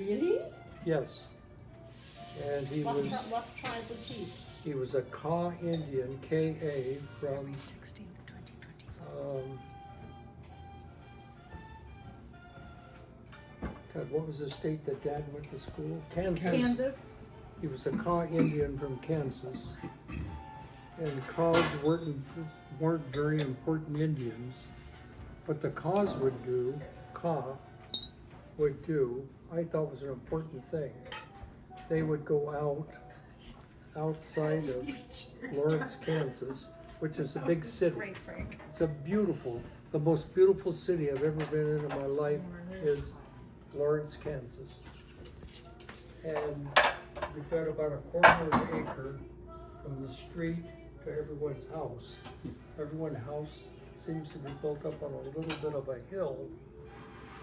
Really? Yes. And he was, What tribe was he? he was a Kaw Indian, K-A, from, 16th, 2024. God, what was the state that Dad went to school? Kansas. Kansas. He was a Kaw Indian from Kansas. And Kaws weren't very important Indians. What the Kaws would do, I thought was an important thing. They would go outside of Lawrence, Kansas, which is a big city. Great, Frank. It's the most beautiful city I've ever been in my life is Lawrence, Kansas. And we've got about a quarter of an acre from the street to everyone's house. Everyone's house seems to be built up on a little bit of a hill,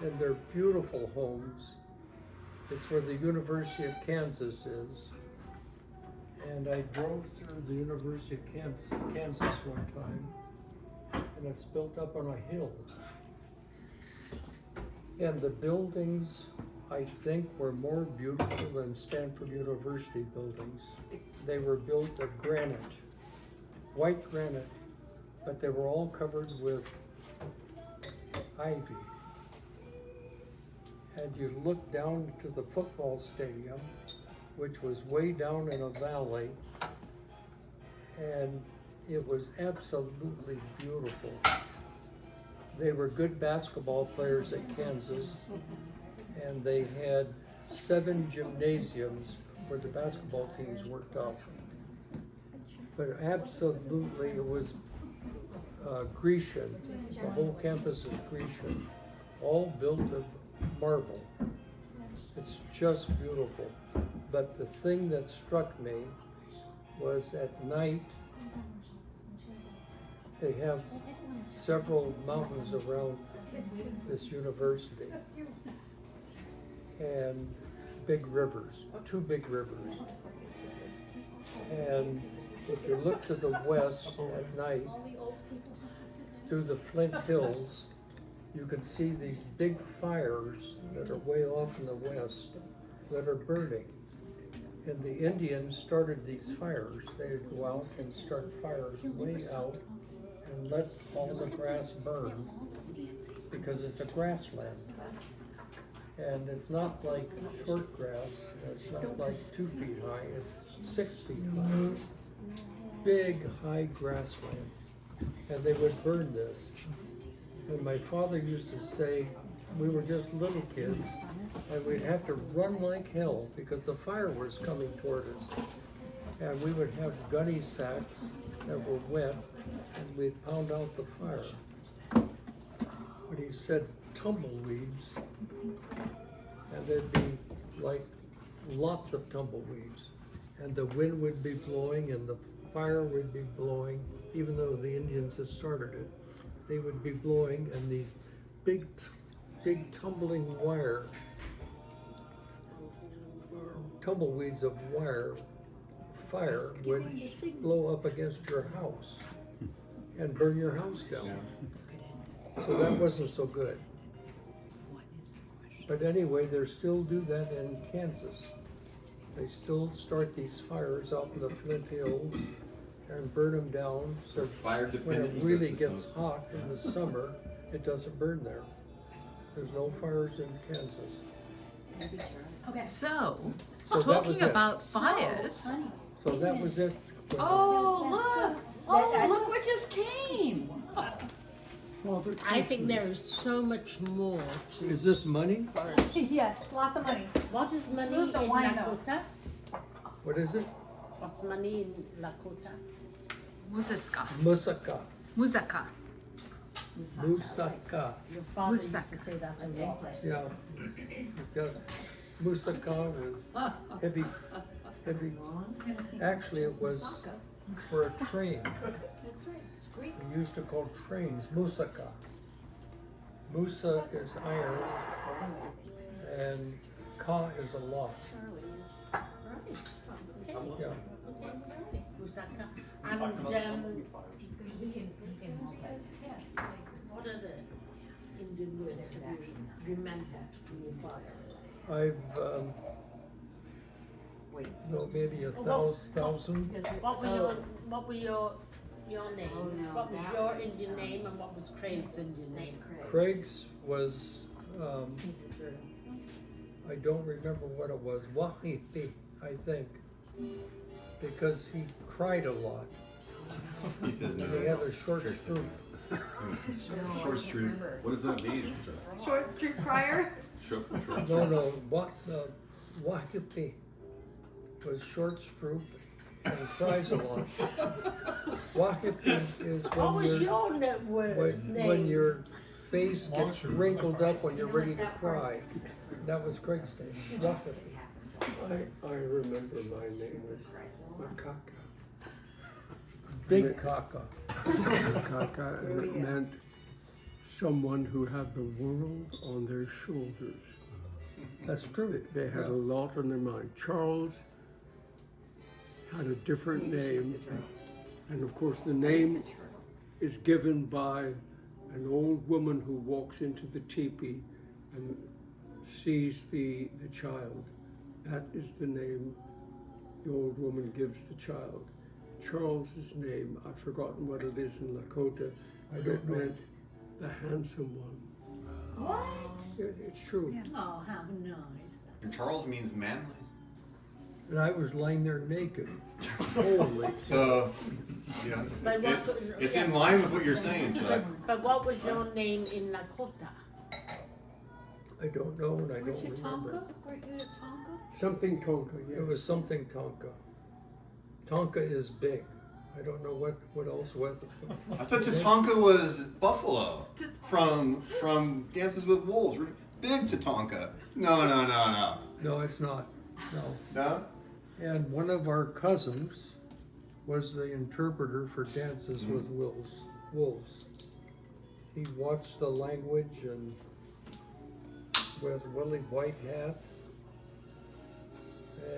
and they're beautiful homes. It's where the University of Kansas is. And I drove through the University of Kansas one time, and it's built up on a hill. And the buildings, I think, were more beautiful than Stanford University buildings. They were built of granite, white granite, but they were all covered with ivy. And you look down to the football stadium, which was way down in a valley, and it was absolutely beautiful. They were good basketball players at Kansas, and they had 7 gymnasiums where the basketball teams worked out. But absolutely, it was Grecian. The whole campus is Grecian, all built of marble. It's just beautiful. But the thing that struck me was at night, they have several mountains around this university and big rivers, 2 big rivers. And if you look to the west at night, through the Flint Hills, you can see these big fires that are way off in the west that are burning. And the Indians started these fires. They'd go out and start fires way out and let all the grass burn because it's a grassland. And it's not like short grass, it's not like 2 feet high, it's 6 feet high. Big, high grasslands. And they would burn this. And my father used to say, we were just little kids, and we'd have to run like hell because the fire was coming toward us. And we would have gunny sacks that were wet, and we'd pound out the fire. But he said tumbleweeds, and there'd be like lots of tumbleweeds. And the wind would be blowing and the fire would be blowing, even though the Indians had started it. They would be blowing, and these big tumbling tumbleweeds of fire would blow up against your house and burn your house down. So that wasn't so good. But anyway, they still do that in Kansas. They still start these fires out in the Flint Hills and burn them down, so when it really gets hot in the summer, it doesn't burn there. There's no fires in Kansas. Okay. So that was Talking it. about fires. So that was it. Oh, look! Oh, look what just came! I think there is so much more to Is this money? forest. Yes, lots of money. What is money Move the in wino. Lakota? What is it? What's money in Lakota? Musaka. Musaka. Musaka. Musaka. Your father used to Musaka. say that a lot. Yeah. You've got Musaka was heavy. Actually, it was for a train. That's right, it's Greek. We used to call trains Musaka. Musa is iron, and Ka is a lot. Yeah. Lusaka. And what are the Indian words that you remember from your father? I've, Wait. no, maybe a Well, thousand. What were your names? Oh, no, What was that your was- Indian name and what was Craig's Indian name? Craig's was, He's the turtle. I don't remember what it was, Wahipi, I think, because he cried a lot. He says no. And he had a short stoop. Short street. What does that mean? Short street crier. Short No, Wahipi was short stoop and cries a lot. Wahipi is What was when your when name? your face gets wrinkled up when you're ready to cry. That was Craig's name, Wahipi. I remember my name was Makaka. Big Kaka. Makaka, and it meant someone who had the world on their shoulders. That's true. They had a lot on their mind. Charles had a different name, and of course the name is given by an old woman who walks into the teepee and sees the child. That is the name the old woman gives the child. Charles's name, I've forgotten what it is in Lakota, but it meant the handsome one. What? It's true. Oh, how nice. And Charles means manly. And I was lying there naked. Holy. So, yeah, But what- it's in line with what you're saying, Chuck. But what was your name in Lakota? I don't know and I Weren't don't you remember. Tonka? Weren't you Tonka? Something Tonka, It yes. was something Tonka. Tonka is big. I don't know what else with it. I thought Tatanka was Buffalo from Dances with Wolves. Big Tatanka. No. No, it's not. No. No? And one of our cousins was the interpreter for Dances with Wolves. He watched the language and with Willie Whitehat.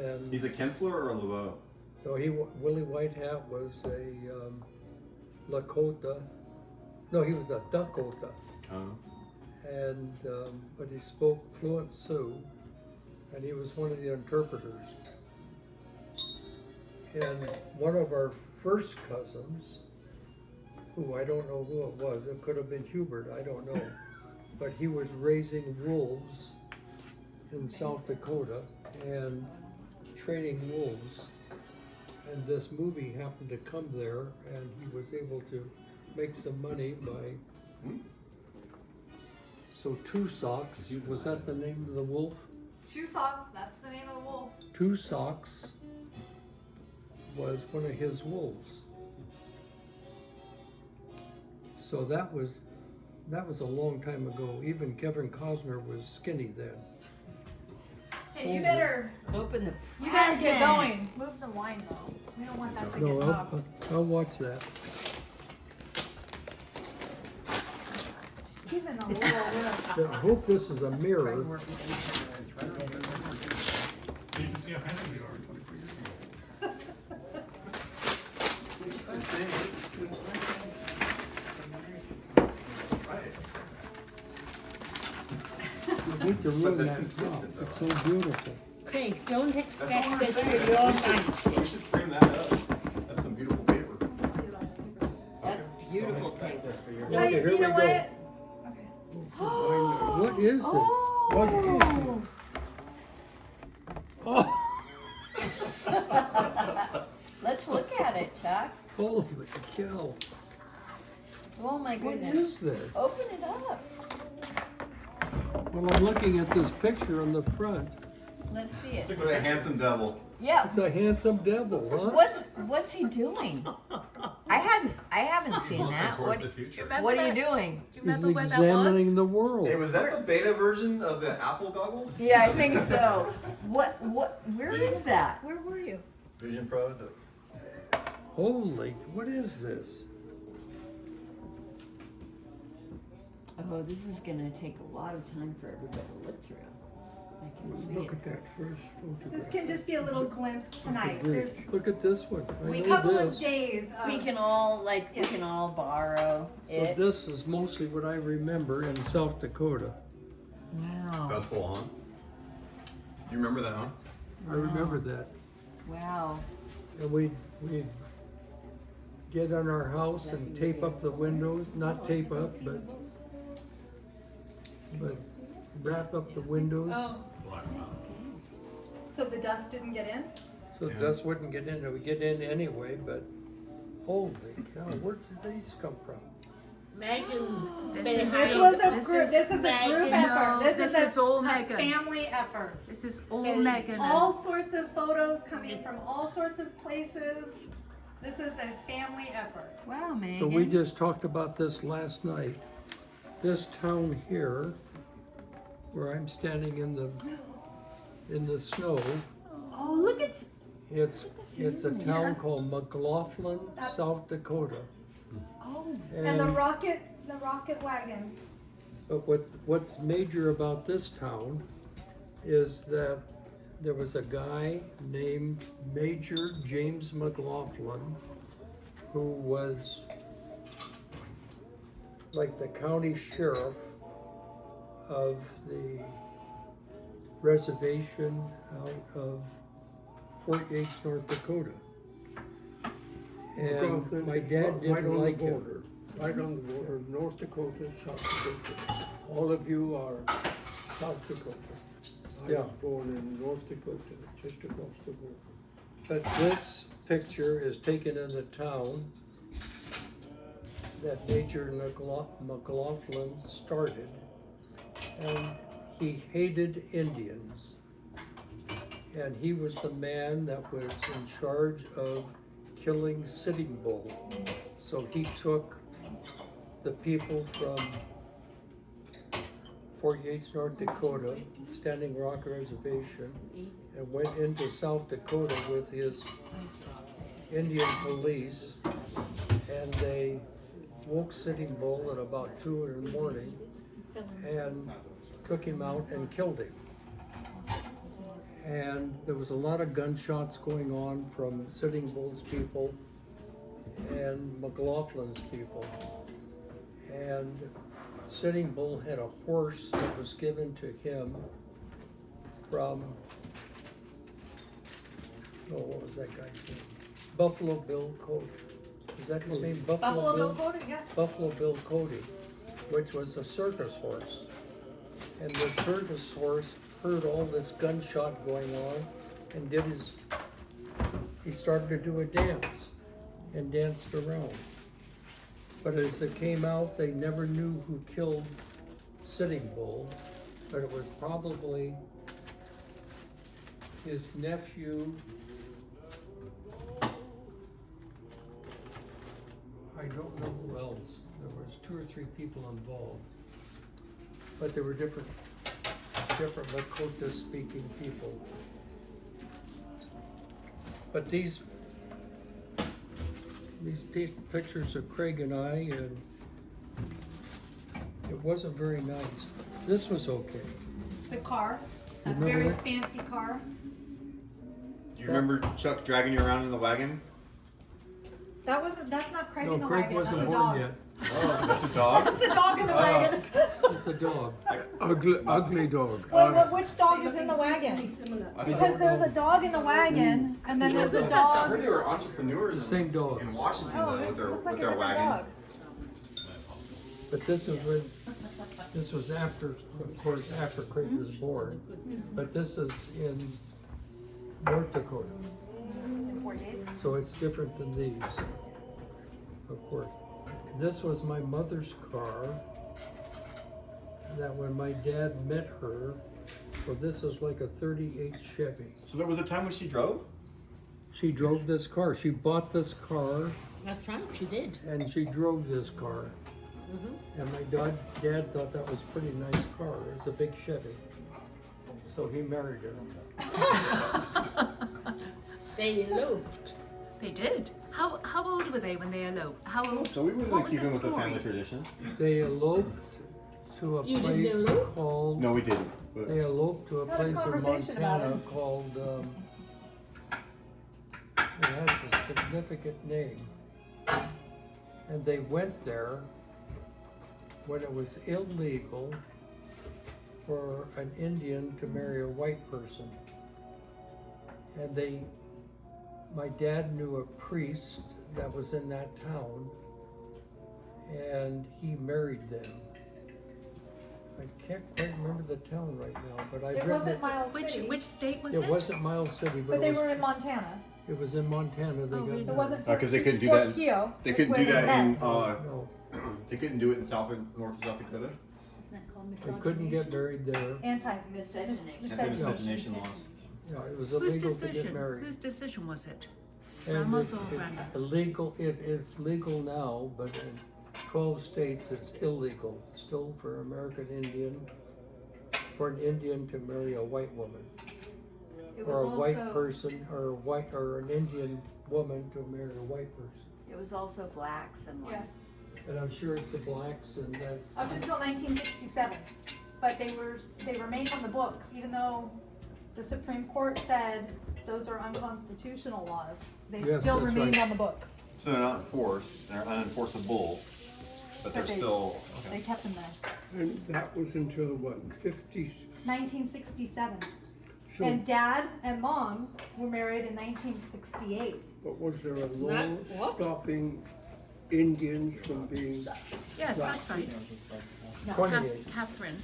And He's a Kinsler or a LeBeau? no, Willie Whitehat was a Lakota. No, he was a Dakota. Oh. And but he spoke fluent Sioux, and he was one of the interpreters. And one of our first cousins, who I don't know who it was, it could have been Hubert, I don't know, but he was raising wolves in South Dakota and training wolves. And this movie happened to come there, and he was able to make some money by. So Two Socks, was that the name of the wolf? Two socks. That's the name of the wolf. Two Socks was one of his wolves. So that was a long time ago. Even Kevin Costner was skinny then. Hey, you better. Open the You better get going. Move the wine though. We don't want that to No, get popped. I'll watch that. Give it a little. I hope this is a mirror. Need to see how handsome you are. I hate to ruin that's that consistent, top. It's so beautiful. Craig, don't That's all expect we're this saying. for your We night. should frame that up. That's some beautiful paper. That's beautiful paper. Okay, here we go. What is it? What is it? Oh, Let's look at it, Chuck. holy cow. Oh my What goodness. is this? Open it up. Well, I'm looking at this picture on the front. Let's see It's it. a handsome devil. Yeah. It's a handsome devil, huh? What's he doing? I haven't seen that. Towards the future. What are you doing? Do you He's remember where that examining was? the world. Hey, was that the beta version of the Apple goggles? Yeah, I think so. Where is that? Where were you? Vision Pros? Holy, what is this? Oh, this is gonna take a lot of time for everybody to look through. I can see Look it. at that first photograph. This can just be a little glimpse tonight. There's Look at this one. I a know couple this. of days of We can all borrow So it. this is mostly what I remember in South Dakota. Wow. That's full on. You remember that, huh? I remember that. Wow. And we'd get on our house and tape up the windows, not tape up, but wrap up the windows Oh, so the dust didn't get in? so the dust wouldn't get in. It would get in anyway, but holy cow, where did these come from? Megan's This been is- This saying- was a This group, is this is a group Megan. effort. No, This this is all a Megan. family effort. This is all And Megan. all sorts of photos coming from all sorts of places. This is a family effort. Wow, Megan. So we just talked about this last night. This town here, where I'm standing in the snow, Oh, look at. it's a town called McLaughlin, South Dakota. Oh, And the rocket wagon. But what's major about this town is that there was a guy named Major James McLaughlin who was like the county sheriff of the reservation out of Fort Yates, North Dakota. And McLaughlin my is dad right didn't on like the him. border. Right on the border, North Dakota, South Dakota. All of you are South Dakota. I Yeah. was born in North Dakota, just across the border. But this picture is taken in the town that Major McLaughlin started, and he hated Indians. And he was the man that was in charge of killing Sitting Bull. So he took the people from Fort Yates, North Dakota, Standing Rock Reservation, and went into South Dakota with his Indian police, and they woke Sitting Bull at about 2 in the morning and took him out and killed him. And there was a lot of gunshots going on from Sitting Bull's people and McLaughlin's people. And Sitting Bull had a horse that was given to him from, what was that guy's name? Buffalo Bill Cody. Is that his name? Buffalo Bill Cody, yeah. Buffalo Bill Cody, which was a circus horse. And the circus horse heard all this gunshot going on and he started to do a dance and danced around. But as it came out, they never knew who killed Sitting Bull, but it was probably his nephew. I don't know who else. There was 2 or 3 people involved. But there were different Lakota speaking people. But these pictures of Craig and I, and it wasn't very nice. This was okay. The car, a Remember very that? fancy car. Do you remember Chuck dragging you around in the wagon? That's not Craig No, in the Craig wagon, wasn't that's a born dog. yet. Oh, that's a dog? That's the dog in the wagon. It's a dog. Ugly dog. Which dog is in the wagon? I Because there's a dog in the wagon, and then there's a I dog. heard they were It's the entrepreneurs same dog. in Washington Oh, though, it with their, looked like with a their different wagon. dog. But this was after, of course, after Craig was born. But this is in North Dakota. So it's different than these, of course. This was my mother's car, that when my dad met her, so this is like a 38 Chevy. So there was a time when she drove? She drove this car. She bought this car That's right, she did. and she drove this car. And my dad thought that was a pretty nice car. It was a big Chevy. So he married her. They eloped. They did. How old were they when they eloped? How old? So we would What like was keep the in with the story? family tradition. They eloped to a You didn't place elope? called, No, we didn't. But they eloped to a Had a place in conversation about Montana it. called, it has a significant name. And they went there when it was illegal for an Indian to marry a white person. And my dad knew a priest that was in that town, and he married them. I can't quite remember the town right now, but I've It written wasn't Miles City, Which state was it? It wasn't Miles City, but but they it were was, in Montana. it was in Montana. They Oh, got really? It married. wasn't Because they couldn't do Fort that. Keogh, They is couldn't where do they that in. met. No, They couldn't do it in South or North or South Dakota. Isn't that called they couldn't get married there. Miscegenation. Anti-miscegenation laws. Yeah, it was Whose illegal to get decision? married. Whose decision was it? And Grandma's it- or it's Grandma's? illegal, it's legal now, but in 12 states it's illegal, still for American Indian, for an Indian to marry a white woman. It Or a was white also, person, or an Indian woman to marry a white person. it was also blacks and Yeah. whites. And I'm sure it's the blacks and that, Up until 1967, but they remained on the books, even though the Supreme Court said those are unconstitutional laws. They Yes, still that's remained right. on the books. So they're not enforced. They're unenforceable, but they're But they- still. They kept them there. And that was until what, 50s? 1967. So, And Dad and Mom were married in 1968. but was there a law what? stopping Indians from being, Yes, that's right. 28. Catherine.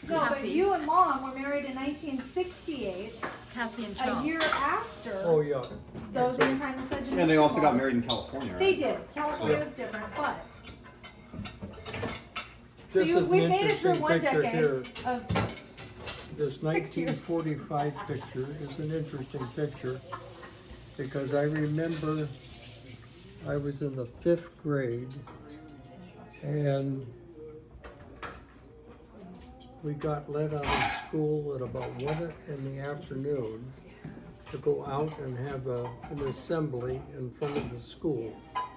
No, but Kathy. you and Mom were married in 1968, Kathy and a Charles. year after oh yeah. those anti-miscegenation And they also got laws. married in California, right? They did. California was different, but This so is an we made it through interesting one picture decade here. of This 6 years. 1945 picture is an interesting picture because I remember I was in the 5th grade and we got let out of school at about 1 in the afternoon to go out and have an assembly in front of the school.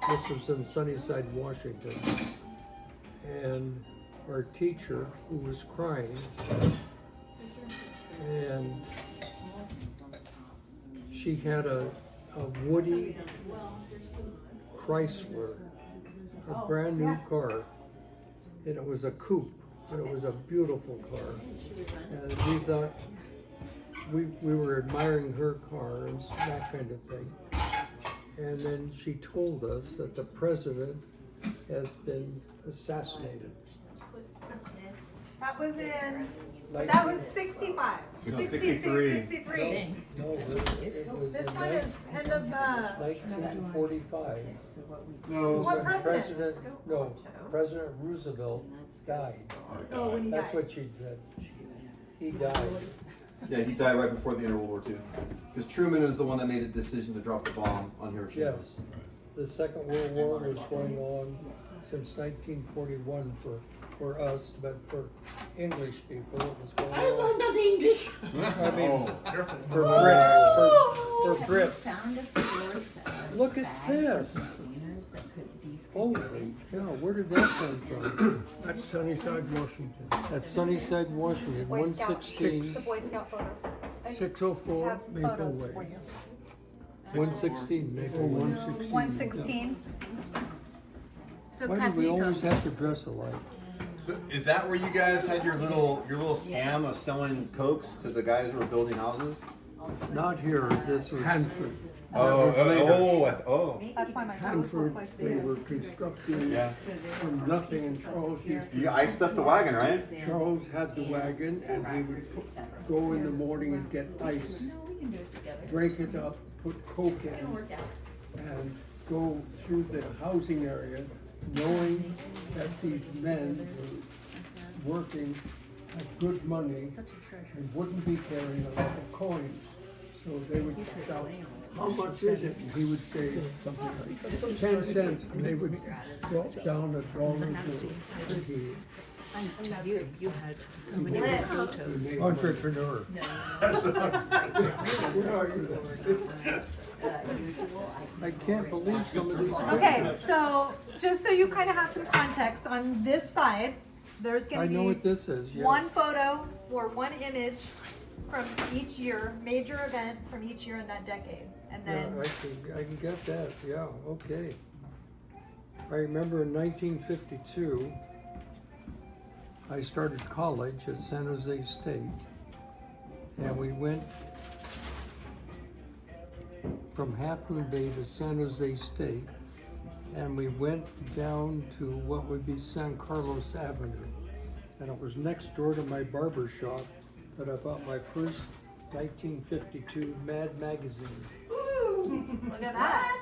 This was in Sunnyside, Washington. And our teacher, who was crying, and she had a Woody Chrysler, a brand new car, and it was a coupe, and it was a beautiful car. And we thought, we were admiring her car and that kind of thing. And then she told us that the president has been assassinated. that was in Like- that was 65. 63. 63. No, it was This in one is end of 1945. No. What When president? President Roosevelt died. Oh, when he That's died. what she said. He died. Yeah, he died right before the end of World War II. Because Truman is the one that made the decision to drop the bomb on Hiroshima. Yes. The Second World War was going on since 1941 for us, but for English people, it was going I on. learned that English. I mean, Oh, careful. for Brits. Found a source of Look at bags this. of containers that could be Holy cow, where did that come from? that's Sunnyside, Washington. That's Sunnyside, Washington, Boy Scout. 116, The Boy Scout photos. I 604 have Maple photos for Way. you. 116 Maple Oh, Way. 116. 116. So Why do we Kathleen always does. have to dress alike? So is that where you guys had your little scam of selling cokes to the guys who were building houses? Not here, this was, Hanford. That's why my photos look Hanford, like they this. were constructing Yeah. from nothing, and Charles used You iced up the wagon, right? Charles had the wagon, and he would go in the morning and get ice, break it up, put coke in, and go through the housing area, knowing that these men were working at good money and wouldn't be carrying a lot of coins. So they would shout, "How much is it?" And he would say something like 10 cents, and they would drop down $1 to he Thanks to you, you had so many good photos. made entrepreneur. Where are you? I can't believe some of these Okay, pictures. so just so you kind of have some context, on this side, there's I going know to what be this is, yes. one photo or one image from each year, major event from each year in that decade. And Yeah, then, I can get that, yeah, okay. I remember in 1952, I started college at San Jose State, and we went from Half Moon Bay to San Jose State, and we went down to what would be San Carlos Avenue. And it was next door to my barber shop that I bought my first 1952 Mad magazine. Ooh, look at that.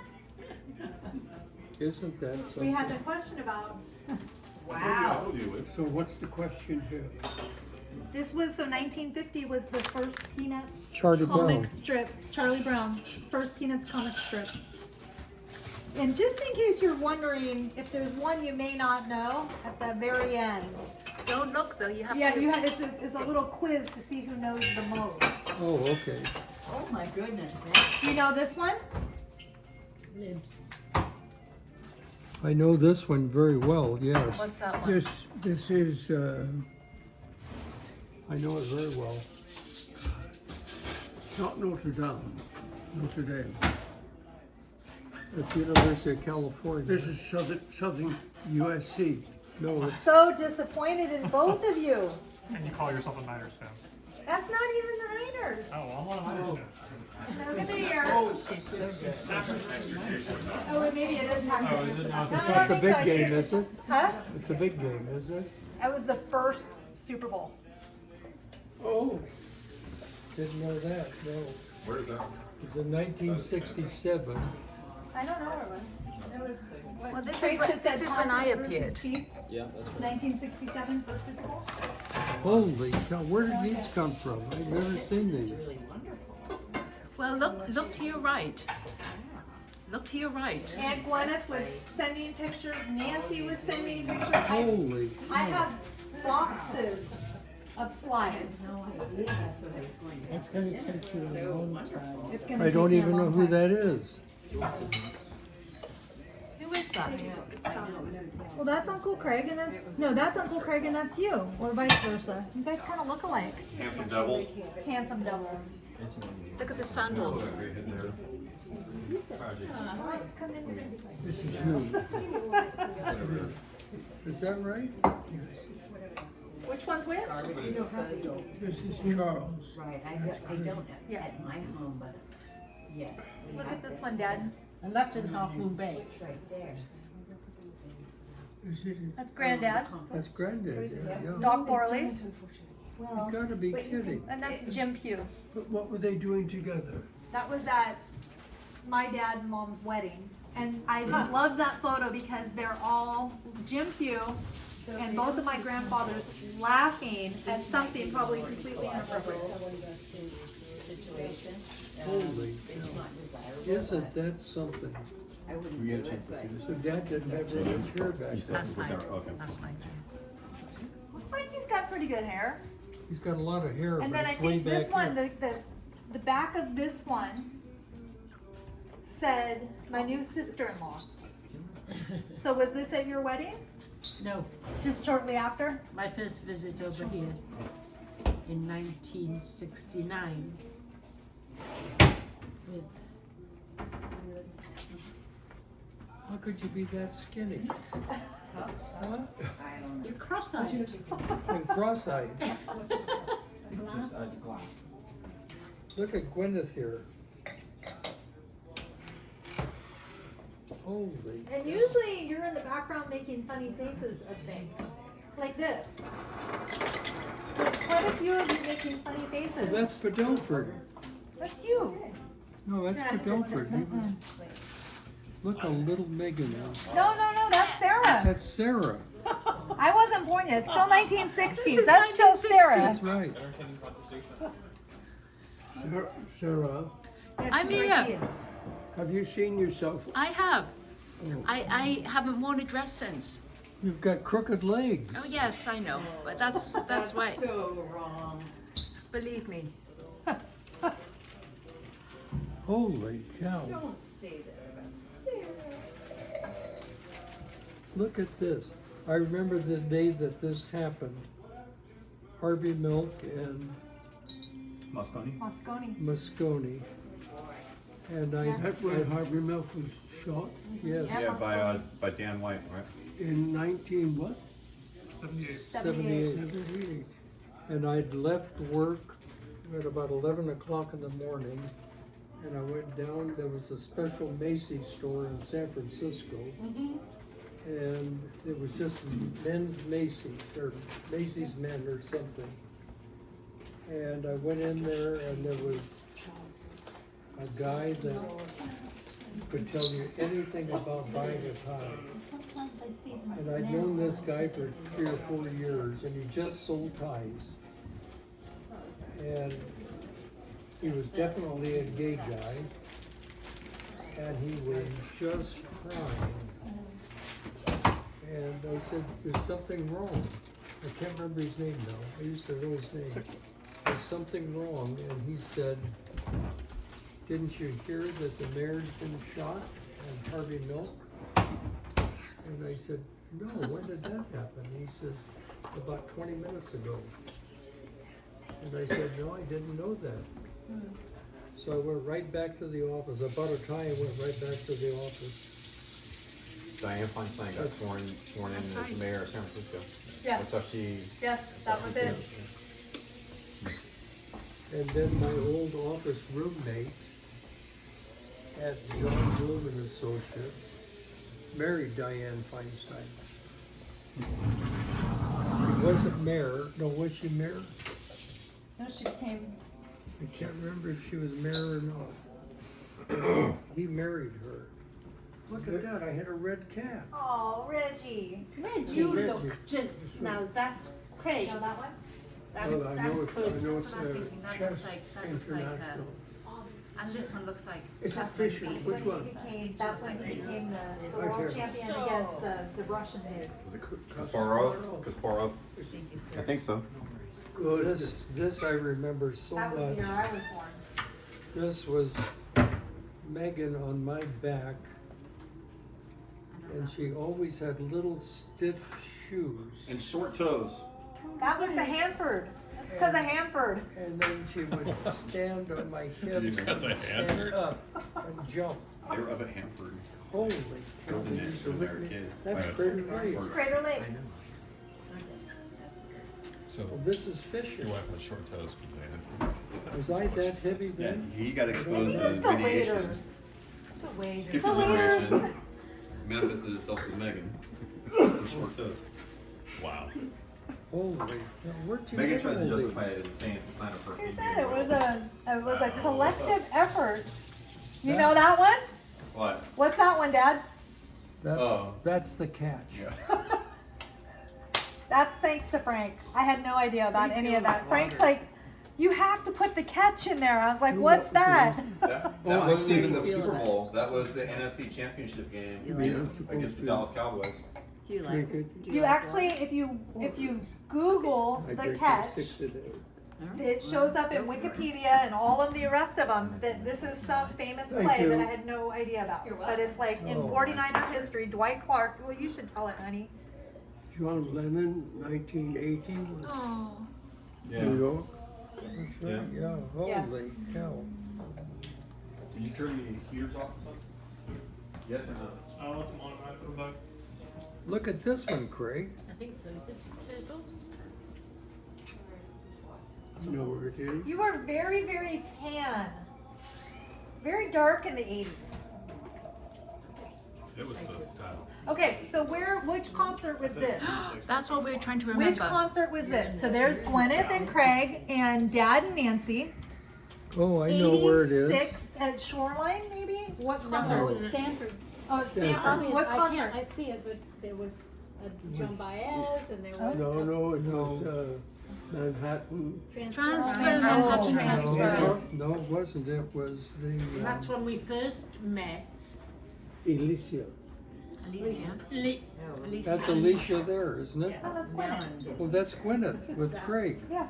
Isn't that We something? had the question about, Wow. So what's the question here? this was, so 1950 was the first Peanuts Charlie comic Brown. strip. Charlie Brown, first Peanuts comic strip. And just in case you're wondering if there's one you may not know, at the very end. Don't look though. You have Yeah, to. you have, it's a little quiz to see who knows the most. Oh, okay. Oh my goodness, man. Do you know this one? Nibs. I know this one very well, yes. What's that one? This is, I know it very well. Not Notre Dame, Notre Dame. It's University of California. This is Southern USC. No, it's, So disappointed in both of you. And you call yourself a Niners fan. That's not even the Niners. Oh, well, I'm one of Niners fans. Look at the year. Oh, wait, maybe it is Packers. Oh, is it? No, it's No, not. I don't it's a think big so. game, is it? Huh? It's a big game, is it? That was the first Super Bowl. Oh. Didn't know that, no. Where is that? It was in 1967. I don't know where it was. It was. What, Well, this Trace is when- just said this is when I Packers versus appeared. Chiefs, Yeah, that's right. 1967 first Super Bowl. Holy cow, where did these come from? I've never seen these. Well, look to your right. Look to your right. Aunt Gwyneth was sending pictures. Nancy was sending pictures. Holy, I have boxes of slides. It's gonna take you a long time. It's gonna I take don't me a even know long who time. that is. Who is that? Well, that's Uncle Craig, and that's Uncle Craig, and that's you, or vice versa. You guys kind of look alike. Handsome Devils. Handsome devils. Look at the sandals. This is you. Is that right? Which one's which? This is Charles. Right, I don't Yeah. at my home, but yes. we Look have at this this. one, Dad. And that's in Half Moon Bay. It's right there. This is, That's Granddad. that's Granddad, yeah. Doc Borley. You gotta be kidding. And that's Jim Pugh. But what were they doing together? That was at my dad and mom's wedding. And I love that photo because they're all, Jim Pugh and both of my grandfathers laughing at something probably completely inappropriate. Holy cow. Isn't that something? I wouldn't We do had a it, chance to see but this? So Dad didn't have very much hair back then. Last night. Okay. Last night. Looks like he's got pretty good hair. He's got a lot of hair, And but then I it's way think this back one, here. the back of this one said, my new sister-in-law. So was this at your wedding? No, Just shortly after? my first visit over here in 1969. With How could you be that skinny? Huh? you're cross-eyed. And cross-eyed. Just as a glass. Look at Gwyneth here. Holy. And usually you're in the background making funny faces of things. Like this. There's quite a few of you making funny Well, faces. that's Bedilford. That's you. No, that's Bedilford. He was- Look, a little Megan now. No, that's Sarah. That's Sarah. I wasn't born yet. It's still 1960s. This is That's still Sarah. That's right. Sarah, I'm here. have you seen yourself? I have. I haven't worn a dress since. You've got crooked legs. Oh yes, I know. But that's why. so wrong. Believe me. Holy cow. Don't say that about Sarah. Look at this. I remember the day that this happened. Harvey Milk and Moscone? Moscone. Moscone. And I, That's when Harvey Milk was shot yes, Yeah. By Dan White, right? in 19 what? 78. 78. and I went down, there was a special Macy's store in San Francisco. And it was just men's Macy's, or Macy's Men or something. And I went in there and there was a guy that could tell you anything about buying a tie. And I'd known this guy for 3 or 4 years, and he just sold ties. And he was definitely a gay guy, and he was just crying. And I said, there's something wrong. I can't remember his name now. I used to know his name. There's something wrong. And he said, didn't you hear that the mayor's been shot and Harvey Milk? And I said, no, when did that happen? He says, about 20 minutes ago. And I said, no, I didn't know that. So I went right back to the office. About a tie, I went right back to the office. Diane Feinstein got sworn in as the mayor of San Francisco. Yeah. That's how she. Yes, that was it. And then my old office roommate at John Bloom and Associates married Diane Feinstein. She wasn't mayor. No, was she mayor? No, she became. I can't remember if she was mayor or not. He married her. Look at that, I had a red cat. Oh, Reggie. Reggie, You look, just now that's Craig. You know that one? That, Well, I know it's, I know it's That's what I was thinking. That looks Chess like International. and this one looks like. It's a Kathleen Fisher. Bean. Which one? That's when he became the Right world here. champion So- against the Russian dude. Was it Kasparov? Kasparov? Thank you, sir. I think so. Good. This I remember so That was the much. year I was born. This was Megan on my back, and she always had little stiff shoes. And short toes. That was the Hanford. That's because of Hanford. And then she would stand on my hips Because and of stand Hanford? up and jump. They were up at Hanford. Holy cow, Building they it used to when they whip were me. kids. That's Right. Crater Lake. Or- Crater Lake. So, Well, this is Fisher. your wife had short toes because they had. Was I that heavy Yeah, then? he got exposed to It's the radiation. waiters. The waiters. Skipped The his waiters. liberation. Manifested itself with Megan. With short toes. Wow. Holy, cow, where'd you Megan get tries all to these? justify it as saying it's a sign of her. Like I being said, it was royal. it was a collective effort. You know that one? What? What's that one, Dad? That's, that's the catch. Yeah. That's thanks to Frank. I had no idea about any of that. Frank's like, you have to put the catch in there. I was like, what's that? That Oh, I wasn't even the feel Super that. Bowl. That was the NFC Championship game against the Dallas Cowboys. Do you like Drink it? it. Do You like actually, if you Google I the drink catch, 6 a day. that? it shows up in Wikipedia and all of the rest of them that this is some famous Thank play you. that I had no idea about. But it's like in Oh. 49ers history, Dwight Clark. Well, you should tell it, honey. John Lennon, 1980, was Oh, New York. That's right, yeah, holy cow. Did you turn the heaters off or something? Yes or no? I'll let them on. I put them back. Look at this one, Craig. I think so. Is it a turtle? You know where it is? You were very, very tan. Very dark in the 80s. It was the style. Okay, so which concert was this? that's what we were trying to Which remember. concert was this? So there's Gwyneth and Craig and Dad and Nancy. Oh, I know where it is. 86 at Shoreline, maybe? What concert No. was it? Stanford. Oh, it's Stanford. What concert? I see it, but there was John Baez and there Oh. were. No, it was Manhattan. Transfer, Oh, Manhattan no. transfer. No, it wasn't. It was the. And that's when we first met. Alicia. Alicia. Alicia. That's Alicia there, isn't it? Oh, that's Gwyneth. Well, that's Gwyneth with Craig. Yeah.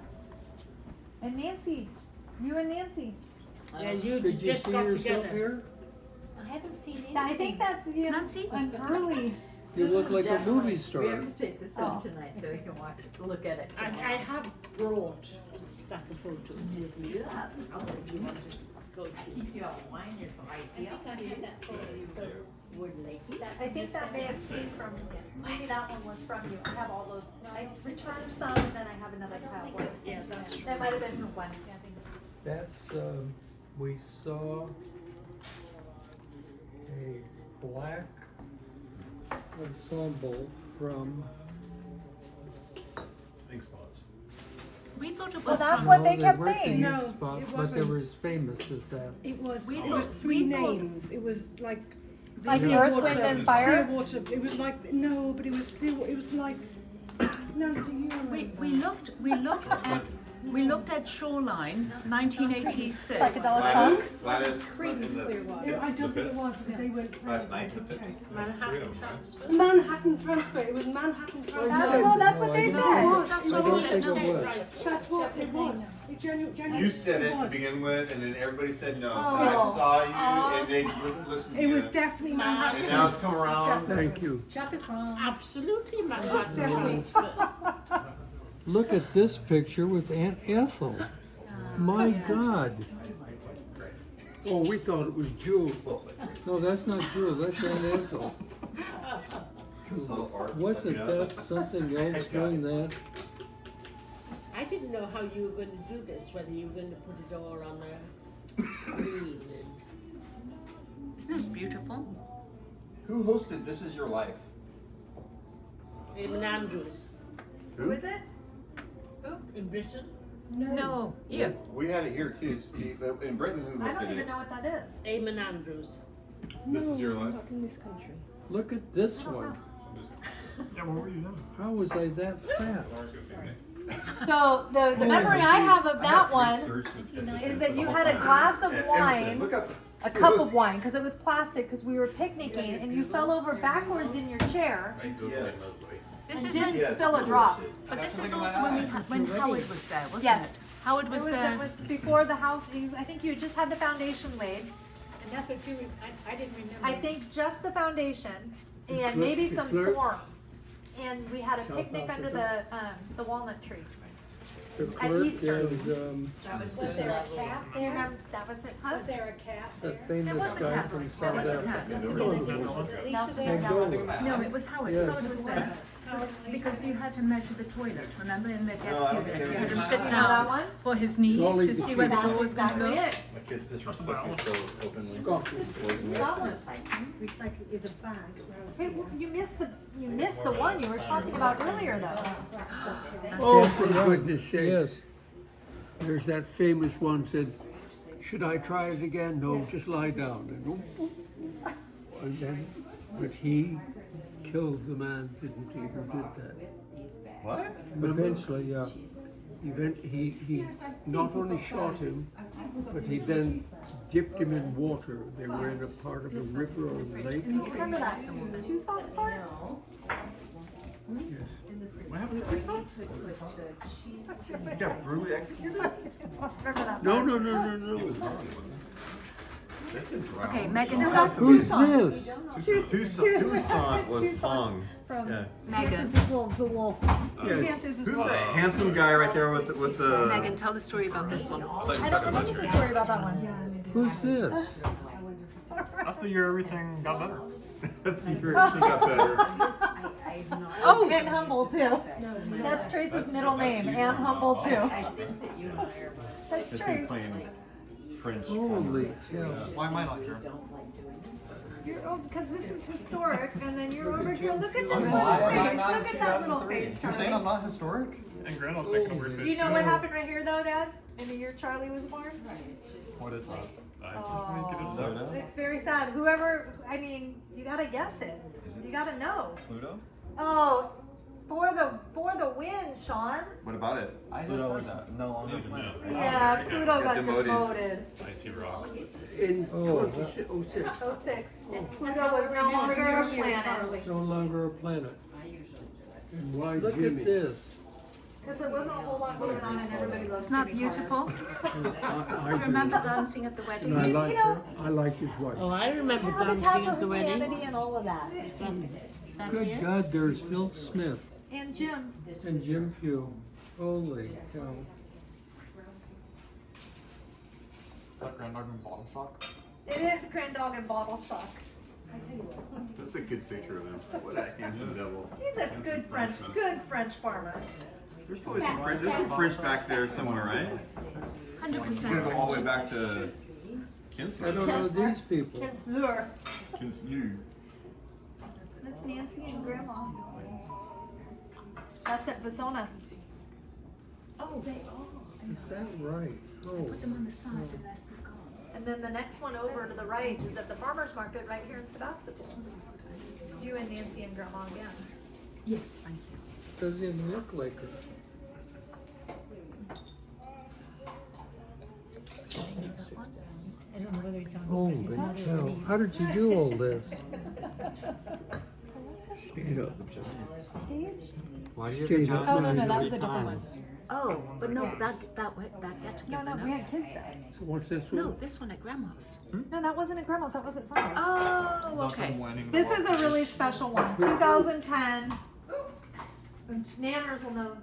And Nancy. You and Nancy. Yeah, you Did you just see got yourself together. here? I haven't seen anything. I think that's you know, Nancy? an early. You This look is like a definitely- movie We star. have to take this home tonight so we can watch it, look at it I tomorrow. have brought a stack of photos with me. Yeah. Oh, if you want to go through. Your wine is right here. Wood Lakey. I think that may have been from, maybe that one was from you. I have all those. I returned some and then I have another pile. Yeah, that's That might have been from one. That's we saw a black ensemble from. Ink spots. We thought it Well, was that's from, what they No, kept weren't the saying. ink No, spots, it but they wasn't. were as famous as that. It was, We it was thought- three we thought- names. It was like. Like Clear Earth, Water- Wind, and Fire? Clearwater. It was like, no, but it was clear. It was like, Nancy, you remember. we looked at Shoreline, 1986. Psychedelic funk? Gladys. Creedence Clearwater. I don't think it was because they went. Last night, the Check. Manhattan transfer. Manhattan Transfer. It was Manhattan Transfer. That's what they No, said. I don't think it was. That's what it was. It You said it to was. begin with, and then everybody said no. Oh. And I saw you, and they listened to It you. was definitely And now Manhattan. it's come around. Thank you. Absolutely Manhattan. Look at this picture with Aunt Ethel. My God. Oh, we thought it was Jewel. No, that's not Jewel, that's Aunt Ethel. This little art Wasn't stuff, you know? that something else doing that? I didn't know how you were going to do this, whether you were going to put it all on a screen. Isn't this beautiful? Who hosted This Is Your Life? Eamon Andrews Who is it? in Britain. No, here. We had it here too. Steve. In Britain, who I don't hosted even it? know what that is. Eamon Andrews. This is your life? Not in this country. Look at this one. Yeah, where were you then? How was I that fat? I was gonna say me. So the memory I have of that one Research is that you had a glass of Emerson, wine, look up. a cup of wine, because it was plastic, because we were picnicking, and you fell over backwards in your chair Yes. This and is didn't Yes, spill a of drop. course. But this is also when Howard was there, wasn't Yes. it? Howard was it there. was before the house. I think you had just had the foundation laid. And that's what you. I didn't remember. I think just the foundation and Clerk- maybe some Clerk- forms. And we had a South picnic under the walnut tree. The At clerk Easter. and Was there a cat Do you remember that was it? Huh? Was there a cat That It famous wasn't guy Howard. from That South wasn't Africa. Howard. Nelson Angola. No, it was Howard. Yes. Howard was there. Because you had to measure the toilet, remember, in the guest No, I don't unit. think You I had him did. sit You know that down one? for his knees Golly, to see where the door That's was going to exactly go. it. My kids disrespect me so openly. Scotland. Scotland. Recycling is a bag. Hey, well, you missed the one you were talking about earlier though. Oh, for goodness sake. Yes. There's that famous one said, should I try it again? No, just lie down. And then, but he killed the man, didn't he, who did that? What? Remember? Eventually, yeah. He not only shot him, but he then dipped him in water. They were in a part of a river or a lake. Remember that Tucson's part? Yes. What happened to Tucson? You got brutally executed? Remember that No. He was hung, wasn't he? This is drowned. Okay, Megan, No, tell that's Who's Tucson. this? Tucson was hung. From Yeah. Megan. The wolf. Yes. Dances with Who's wolves. that handsome guy right there with the? Megan, tell the story about this one. I don't remember the story about that one. Who's this? That's the year everything got better. That's the year everything got better. Oh, and Humble too. That's Trace's middle name, and Humble too. That's Just Trace. been playing French. Holy cow. Why am I not here? Because this is historic, and then you're over here. Look at this I'm little not- face. I'm not Look at that little face, You're saying Charlie. I'm not historic? And Grandma's making a weird face. Do you know what happened right here, though, Dad? In the year Charlie was born? What is that? I just make it Oh, up. it's very sad. Whoever, I mean, you gotta guess it. You gotta know. Pluto? Oh, for the win, Sean. What about it? I just said that. No longer planet. Right? Yeah, Pluto got demoted. demoted. I see rock. In Oh, 06. 06. And Pluto was no longer a planet. No longer a planet. And why Look Jimmy? at this. Because there wasn't a whole lot going on, and everybody loves Isn't that Jimmy Carter. beautiful? I Remember dancing at the wedding? And I liked You know- her. I liked his wife. Oh, I remember Habitat dancing for at the wedding. Humanity and all of that. Good God, there's Phil Smith And Jim. and Jim Pugh. Holy cow. Is that Grand Dog and Bottle Shock? It is Grand Dog and Bottle Shock. That's a good picture of him. What a handsome devil. He's a good French farmer. There's probably some French. There's some French back there somewhere, right? 100%. It's gonna go all the way back to I don't know these people. Kinslur. Kinslur. That's Nancy and Grandma. That's at Vasona. Oh, they are. Is that right? Oh, Put them on the side and that's the call. And then the next one over to the right is at the farmer's market right here in Sebastopol. You and Nancy and Grandma again. Yes, thank you. doesn't even look like her. I don't know whether it's on. Holy cow, how did you do all this? Stayed up. Why do you Stayed have up. to Oh, no, tell no, me that three was a different one. times? Oh, but no, that got No, together. no, we had kids there. So what's this one? No, this one at Grandma's. No, that wasn't at Grandma's, that was at Sunday. Oh, okay. This is a really special one, 2010. Nanners will know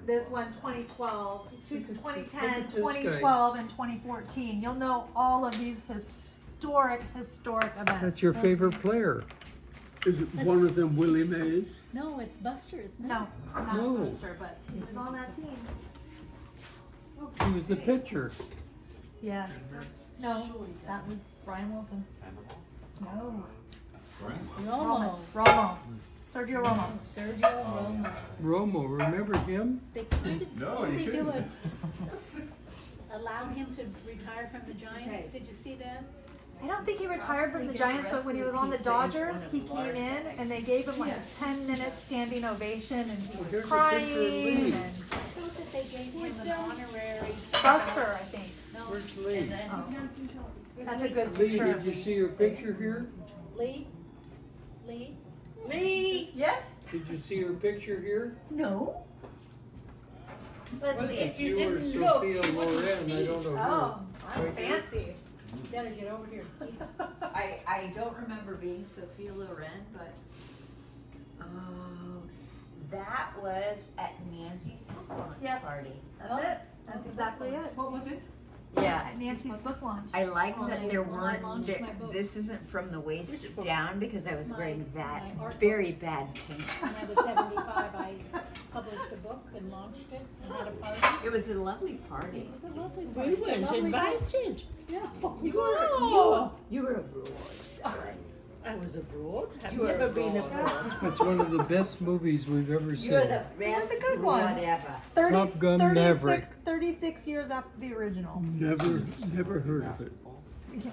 this one, 2012, 2010, Look at this guy. 2012, and 2014. You'll know all of these historic events. That's your favorite player. Is it one of them Willie Mays? No, it's Buster, isn't it? No, not No. Buster, but he was on that team. He was the pitcher. Yes. No, that was Brian Wilson. No. Romo. Romo. Sergio Romo. Sergio Romo. Romo, remember him? They couldn't, No, couldn't you they do couldn't. it? Allow him to retire from the Giants? Did you see that? I don't think he retired from the Giants, but when he was on the Dodgers, he came in and they gave him like a 10-minute standing ovation and he Here's was a crying. picture of Lee. And I thought that they gave him an honorary. Buster, I think. No. Where's Lee? That's a good Lee, picture. did you see your picture here? Lee? Lee? Lee, yes? Did you see her picture here? No. Let's see. If you were Sophia Loren, I don't know Oh, who. that's fancy. Better get over here and see. I don't remember being Sophia Loren, but that was at Nancy's book launch Yes. party. That's it. That's exactly it. What was it? Yeah, At Nancy's book launch. I like When that I- there when I weren't. launched my book. This isn't from the waist Which book? down because I was wearing that my art very bad pink. When I was 75, I published a book and launched it and had a party. It was a lovely party. It was a lovely We party. weren't Lovely invited. Yeah. You were abroad. I was abroad. I've You were never been abroad. abroad. That's one of the best movies we've ever seen. You're the best That's a good one. broad ever. 30, Top Gun 36, Maverick. 36 years after the original. Never heard of it.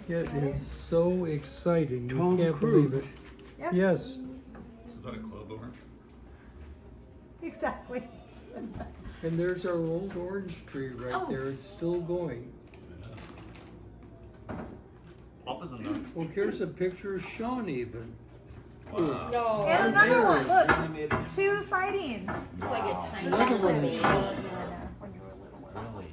It is so exciting. You Tom can't Cruise. believe it. Yeah. Yes. Is that a club over? Exactly. And there's our old orange tree right Oh. there. It's still going. Pop is in there. Well, here's a picture of Sean even. No. And another one, look. They made it. 2 sightings. It's like a tiny Another little one. baby. When you were little. Really?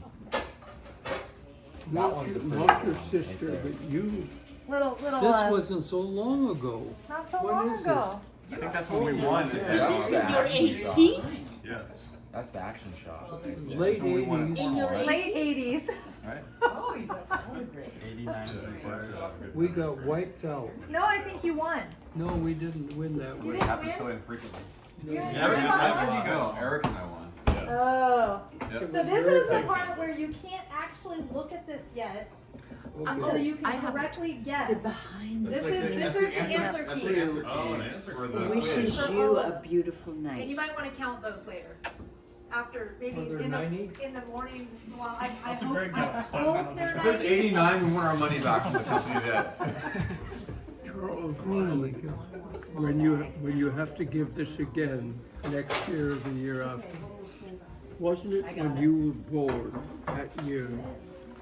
Not your sister, but you. Little, This wasn't so long ago. not so when long is ago. I think that's when we won. Is this in your 80s? Yes. That's the action shot. Late when we won at 80s. In your Cornwall, Late 80s? 80s. right? Oh, you got color grades. 89 We got wiped out. No, I think you won. No, we didn't win that You one. It didn't happens win? so infrequently. You No. didn't Never win? did you go. Eric and I won. Oh. Yep. So was this very is the big. part where you can't actually look at this yet Okay. until you I can have correctly The guess. behind This That's is like this that's is the answer that's key. the answer key. Oh, an answer for key. the Wishes quiz. you a beautiful And you night. might want to count those later. After maybe Are there in 90? the morning. Well, I That's a hope, great guess, but I hope don't they're think If there's 90. 89, we want our money back from the company that. Charles, when you have to give this again next year or the year after, wasn't it when you were born that year,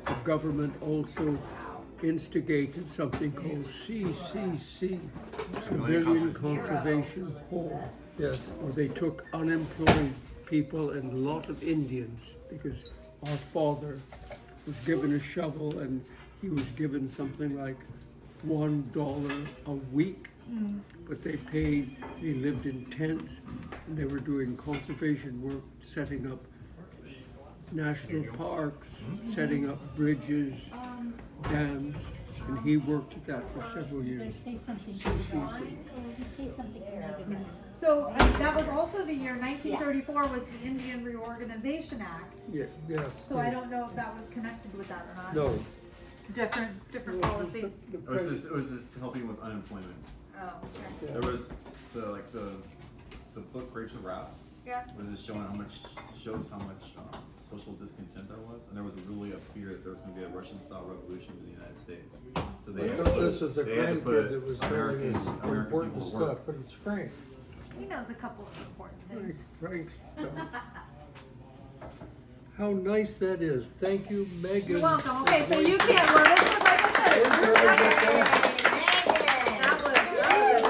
the government also instigated something called CCC, Civilian Conservation Corps, Yes. where they took unemployed people and a lot of Indians, because our father was given a shovel and he was given something like $1 a week, but they lived in tents, and they were doing conservation work, setting up national parks, setting up bridges, dams, and he worked at that for several years. Say something to the dog. Say something to me. So that was also the year 1934 was the Indian Reorganization Act. Yes. So I don't know if that was connected with that or not. No. different policy. It was just helping with unemployment. Oh, okay. There was the book Grapes of Wrath. Yeah. Was just showing how much social discontent there was, and there was really a fear that there was going to be a Russian-style revolution in the United States. So they I thought this was a they had to grandkid put that was telling us American important people to stuff, work. but it's Frank. He knows a couple of important things. Frank's How nice that is. Thank you, Megan. You're welcome. Okay, so you can't wear this one, like I said.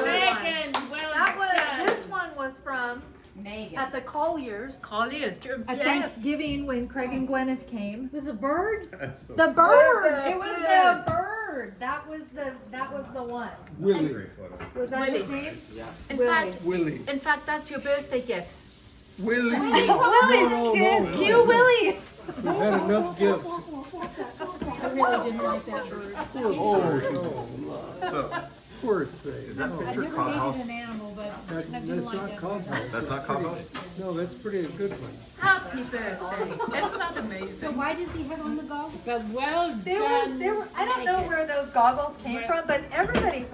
Megan, well This one was from Megan. at the Colliers Colliers. at Yes. Thanksgiving when Craig and Gwyneth came. with a bird. That's so The funny. bird. It was the bird. That was the one. Willie. Great photo. Was that his Willie. name? In Willie. fact, Willie. that's your birthday gift. Willie. Willie. No. Cue Willie. You had enough gifts. I really didn't like that bird. So Poor thing. is that I picture never caught hated house? an animal, but I That's didn't like not that. cowboy. That's not caught house? No, that's pretty a good one. Happy birthday. Isn't that amazing? Why does he have on the goggles? But well There done. were, I don't know where those goggles came from, but everybody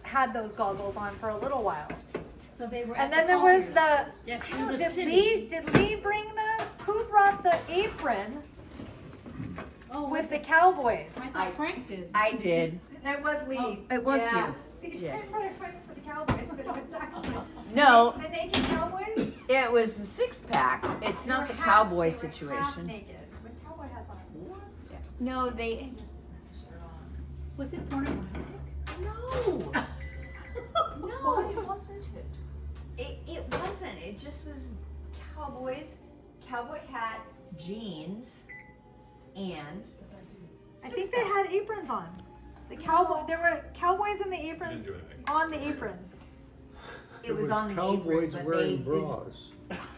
had those goggles on for a little while. So they were. And then there was the, Yes, I through don't know, the did city. Lee bring who brought the apron Oh, with the Cowboys? I thought Frank did. I did. It was Lee. It was Yeah. you. See, she Yes. didn't put it for the Cowboys, but it was actually No, the naked Cowboys. it was the six pack. It's not the They were cowboy half situation. naked with cowboy hats on. No, they. Was it pornographic? No. Why wasn't it? It wasn't. It just was cowboys, cowboy hat, jeans, and. I think they had aprons on. The cowboy, there were cowboys in the aprons on the apron. It was on the cowboys apron, but wearing they didn't. bras.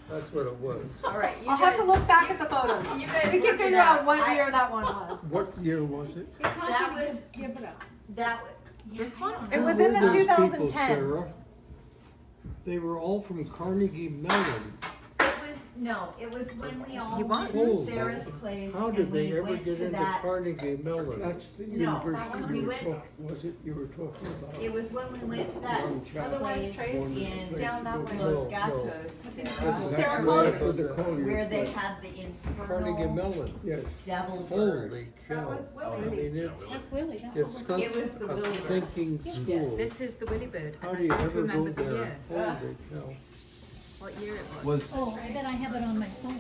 That's what it was. All right, you I'll guys, have to look back at the photos. You guys We can work it figure out out. what I- year that one was. What year was it? That was Give it up. that. This one? It was Who in the were those people, 2010s. Sarah? They were all from Carnegie Mellon. It was when we all He went was. to Sarah's place How and did we they ever went get to into that. Carnegie Mellon? That's the No, university we you were went- talking, was it you were talking about? It was when we went to that One chapel. Otherwise, place Trace in down that way. Los No, Gatos, no. Sarah, That's Sarah where- Colliers. that's where the Colliers where they went. had the Carnegie infernal Mellon. Yes. devil bird. Holy That cow. was I Willie. mean, it's That's Willie. That's it's what It was the a Wilbur. thinking school. This is the Willy Bird. How And do you I don't ever go remember the there? year. Holy cow. What year it was. Oh, I bet I have it on my phone,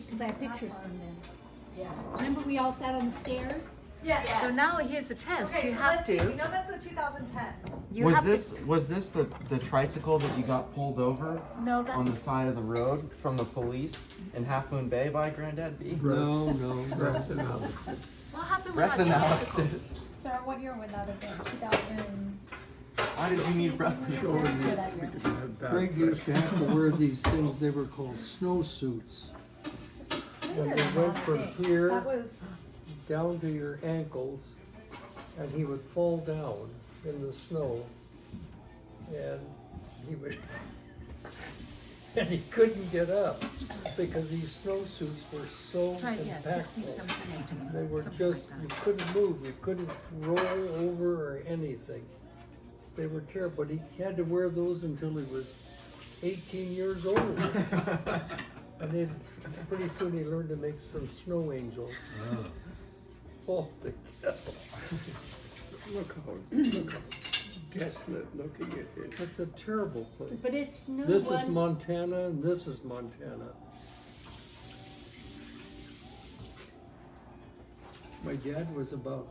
because I have pictures from them. Remember we all sat on the stairs? Yes. So now here's a test. Okay, You so have let's see. to. We know that's the 2010s. You Was have this the tricycle that you got pulled over To, no, on the that's side of the road from the police in Half Moon Bay by Granddad B? No, breath analysis. what happened with Breath that tricycle. analysis. Sarah, what year would that have been? 2000. Why did you need breath Showing analysis? you we could have bad Craig used to have to wear these things, they were called snowsuits. And they went from here That was, down to your ankles, and he would fall down in the snow, and he would, and he couldn't get up because these snowsuits were so Right, yeah, 16, impactful. 17, 18. They were something just, like you that. couldn't move, you couldn't roll over or anything. They were terrible, but he had to wear those until he was 18 years old. And then pretty soon he learned to make some snow angels. Holy cow. Look how desolate looking it is. That's a terrible place. But it's no This is one. Montana and this is Montana. My dad was about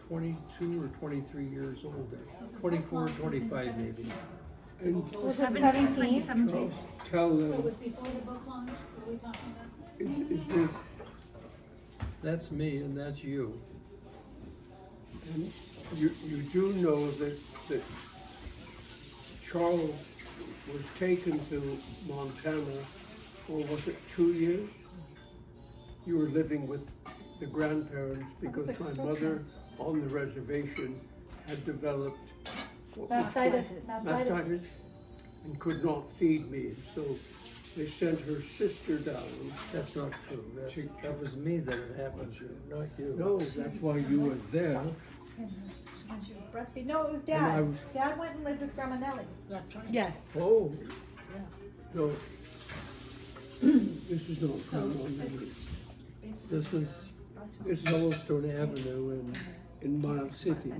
22 or 23 years old there. 24, 25 maybe. And was it 17, 17? 2017. tell So it them, was before the book launch, what are we talking about? is this, That's me and that's you. and you do know that Charles was taken to Montana for, was it 2 years? You were living with the grandparents because That was my at mother Christmas. on the reservation had developed what was Mastitis. mastitis and could not feed me. So they sent her sister down. That's not true. That was me that it happened to, not you. No, that's why you were there. When she was breastfeeding. No, it was And I Dad. was- Dad went and lived with Grandma Nellie. That's right. Yes. Oh, no. This is not Grandma Nellie. This is Yellowstone Avenue in Miles City.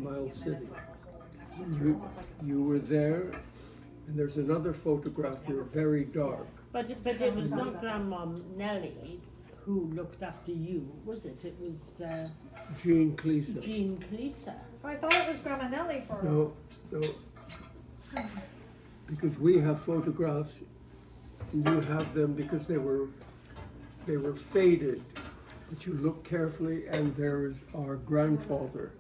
You were there, and there's another photograph here, very dark. But it was not Grandma Nellie who looked after you, was it? It was Jean Cleesa. Jean Cleesa. Oh, I thought it was Grandma Nellie for. No, because we have photographs, and you have them because they were faded. But you look carefully, and there's our grandfather,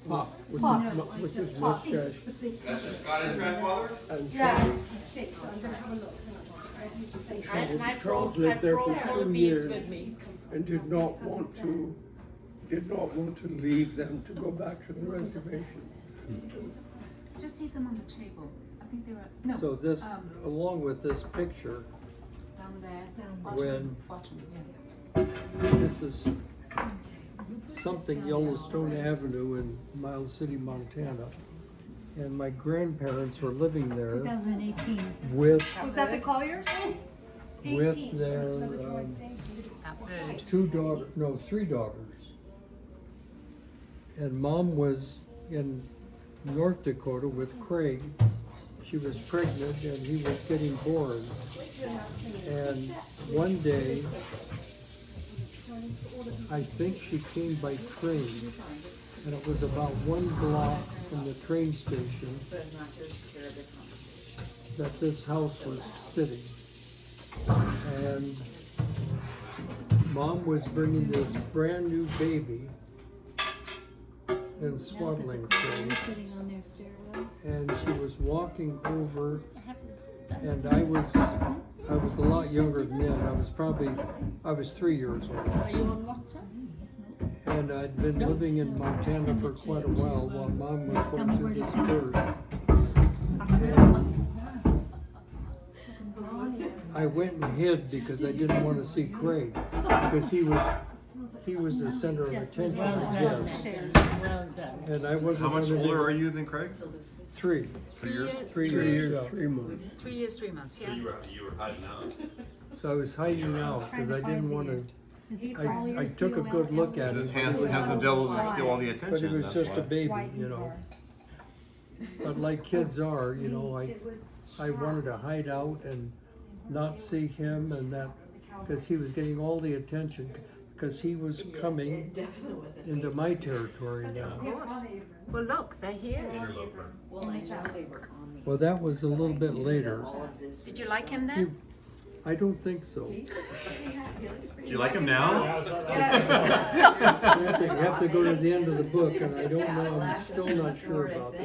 Pop, with his mustache. That's your Scottish grandfather? And Yeah. And I Charles brought lived there for all 2 these years with me. and did not want to leave them to go back to the reservation. Just leave them on the table. I think they were, no, So this, along with this picture, down there. When- Bottom, yeah. this is something Yellowstone Avenue in Miles City, Montana. And my grandparents were living there 2018. with Was that the Colliers? their That bird. 3 daughters. And Mom was in North Dakota with Craig. She was pregnant and he was getting born. And one day, I think she came by train, and it was about 1 block from the train station that this house was sitting. And Mom was bringing this brand new baby in swaddling clothes, Sitting on their stairwell. and she was walking over, and I was a lot younger than then. I was 3 years old. Are you on WhatsApp? And I'd been living in Montana for quite a while Mom was going to this birth. And I went and hid because I didn't want to see Craig, because he was the center of attention, I guess. Well done. And I wasn't. How much gonna older do- are you than Craig? 3. 3 years? 3 years, yeah. 3 months. 3 years, 3 months, yeah. You were hiding out. So I was hiding out because I didn't want to. Is it I Colliers, took a good look at This him, hands the devil to steal all the but attention. it was that's just a why. baby, you know. But like kids are, you know, I wanted to hide out and not see him, and that, because he was getting all the attention, because he was coming into my territory now. Of course. Well, look, there he is. Well, that was a little bit later. Did you like him then? I don't think so. Do you like him now? You have to go to the end of the book, and I don't know, I'm still not sure about that.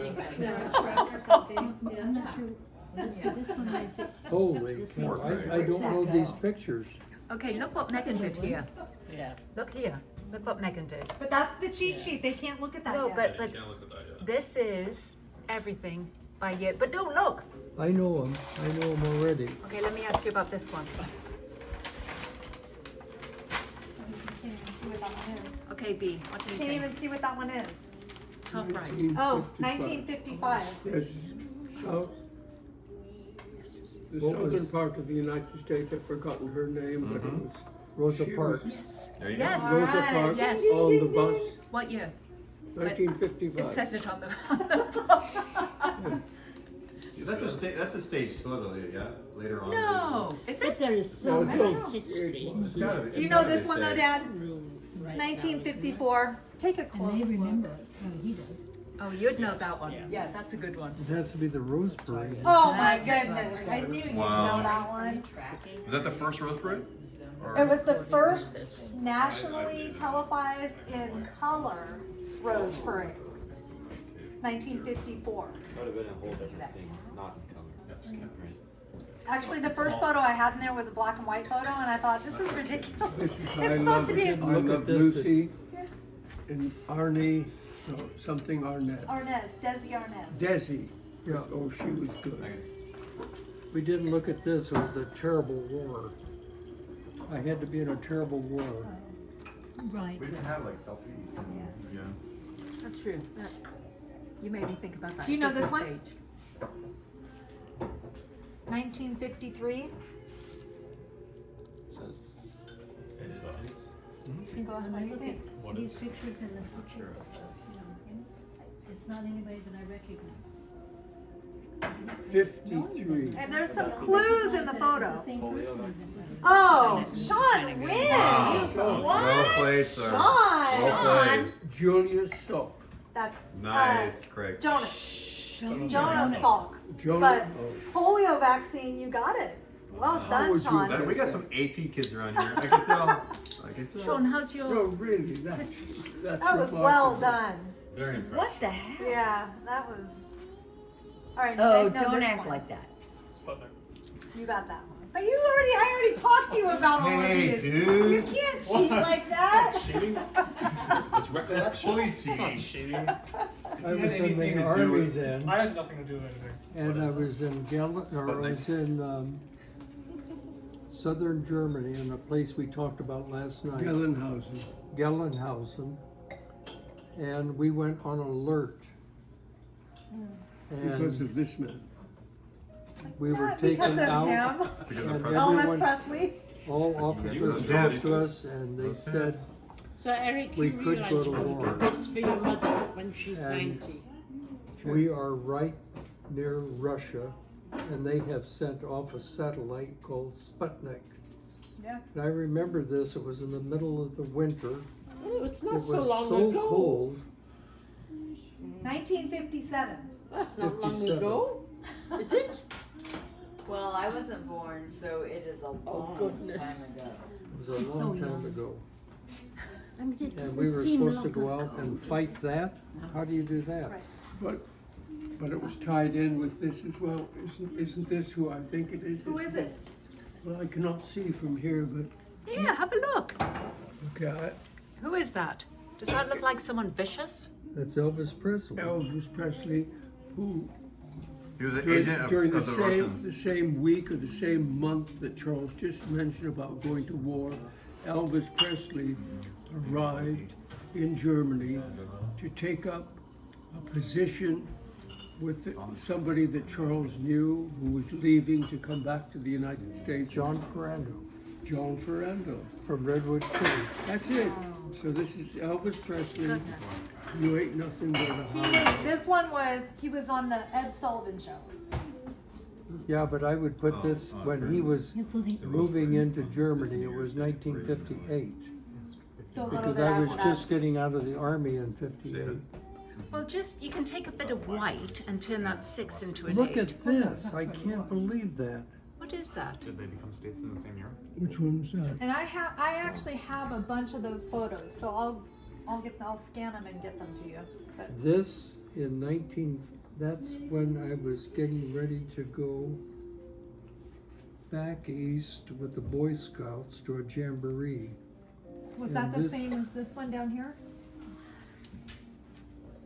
I'm not sure. Let's see, this one is. Holy cow, I don't know these pictures. Okay, look what Megan did here. Yeah. Look here. Look what Megan did. But that's the cheat sheet. They can't look at that No, yet. but Can't look at that yet. this is everything by year. But don't look. I know him already. Okay, let me ask you about this one. Can't even see what that one is. Okay, B, what do you Can't think? even see what that one is. Top right. Oh, 1955. Yes, south, the What was- southern part of the United States, I've forgotten her name, but it was Rosa She Parks. was- Yes. There you Yes. go. Rosa Parks Yes. on the bus, What year? It 1955. says it on the. That's a staged photo, yeah, later on. No, is But it? there is so No, no. much history in It's gotta here. be- Do you it's know gotta be this one though, staged. Dad? Room right 1954. Take a And close they look. remember it. Oh, he does. Oh, you'd know that one. Yeah. Yeah, that's a good one. It has to be the Rose Parade. Oh my That's it. goodness! I knew you'd Wow. know that one. Was that the first Rose Parade? Or- It was the first nationally televised in color Rose Parade. 1954. That would have been a whole different thing, not in color. Actually, the first photo I had in there was a black and white photo, and I thought, this is ridiculous. This is, It's I supposed love, to be I a Look at love this. Lucy and Arnie, no, something Arnett. Arnez, Desi Arnez. Desi, yeah, oh, she was good. We didn't look at this, it was a terrible war. I had to be in a terrible war. Right. We didn't have like selfies. And, yeah. That's true. You made me think about that. Do you know at this one? stage. 1953. See, when I look at these pictures and the pictures, it's not anybody that I recognize. 53. And there's some clues in the photo. Same person. Oh, Sean wins! Well played, sir. Sean! Well played. Julius Salk. That's Nice, Craig. Jonas. Jonas Salk. Jonah. But polio vaccine, you got it. Well done, would you- Sean. We got some AP kids around here. I can tell. I can tell. Sean, how's No, your... really, that's That was well done. Very impressive. What the heck? Yeah, that was. All right, you Oh, guys know don't this act one. like that. You got that one. But I already talked to you about all of Hey, these. dude. You can't cheat like that. Cheating? It's That's recollection. fully It's not cheating. cheating. I had was in anything to the do army with- then, I had nothing to do with anything. and I was in southern Germany, in a place we talked about last night. Gellenhausen. Gelnhausen, and we went on alert. Because And of this man. we were Not taken because of out, him. Because of and President. Elvis everyone, Presley. all officers Those talked dibs. to us, and they Those said, dibs. So Eric, We you could realize go to you war. do this for your mother when she's And- 90. we are right near Russia, and they have sent off a satellite called Sputnik. Yeah. And I remember this, it was in the middle of the winter. Oh, it's It not was so long so ago. cold. 1957. That's not long 57. ago, is it? Well, I wasn't born, so it is a long goodness. time ago. It was a long time young. ago. I mean, it And doesn't we were seem supposed to longer go out ago, and does fight it? that? How do you do that? Right. But it was tied in with this as well. Isn't this who I think it is? Who is it? Well, I cannot see from here, but, Yeah, have a look. okay, Who is that? Does that look like someone vicious? That's Elvis Presley. Elvis Presley, who He was an during, agent of, during of the Russians. the same week or the same month that Charles just mentioned about going to war, Elvis Presley arrived in Germany to take up a position with somebody that Charles knew who was leaving to come back to the United States. John Ferrando John Ferrando. from Redwood City. That's it. So this is Elvis Presley. Goodness. You ain't nothing but a He hound. this one was, he was on the Ed Sullivan Show. Yeah, but I would put this, when he was This was the- moving into Germany, it was 1958. So a little Because bit I was after just getting out of the army in 58. Well, you can take a bit of white and turn that 6 into an Look 8. at this, I can't believe that. What is that? Did they become states in the same year? Which one's that? And I actually have a bunch of those photos, so I'll scan them and get them to you. But This in that's when I was getting ready to go back east with the Boy Scouts to a jamboree. was and that the this- same as this one down here?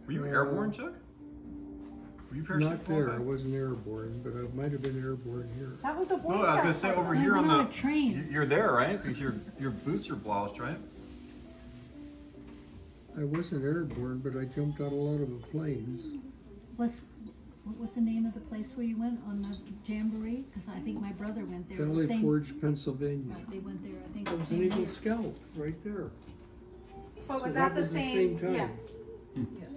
Were you airborne, Chuck? Were you parachute Not there, I qualified? wasn't airborne, but I might have been airborne here. That was a Boy No, I was gonna Scout say over photo. here on went on the. a train. You're there, right? Because your boots are bloused, right? I wasn't airborne, but I jumped out a lot of the planes. What was the name of the place where you went on the jamboree? Because I think my brother went there. Valley the same, Forge, Pennsylvania. Right, they went there, I think. I the was same an Eagle year. Scout, right there. But So was that the was same? time, Yeah.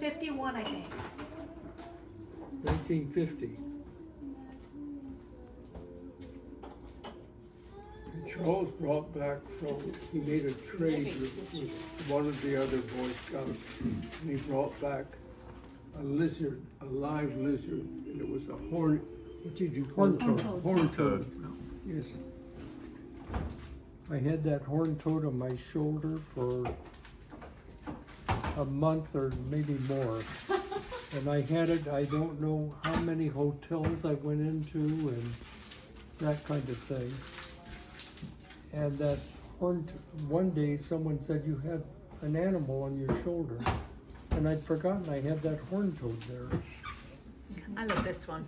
51, I think. 1950. And Charles brought back he made a trade with one of the other Boy Scouts. And he brought back a lizard, a live lizard, and it was a what did you call it? Horned toad. Horned Toad. toad. Yes. I had that horned toad on my shoulder for a month or maybe more. And I had it, I don't know how many hotels I went into and that kind of thing. And that one day someone said you had an animal on your shoulder. And I'd forgotten I had that horned toad there. I love this one.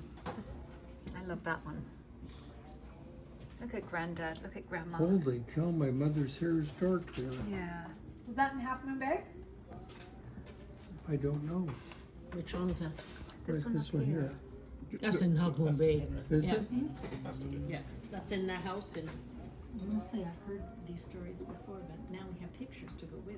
I love that one. Look at granddad. Look at grandma. Holy cow, my mother's hair is dark there. Yeah. Was that in Half Moon Bay? I don't know. Which one is that? This Right, one this up one here. here. That's in Half Moon Bay. Is Yeah. it? Has to be. Yeah, that's in the house and Honestly, I've heard these stories before, but now we have pictures to go with.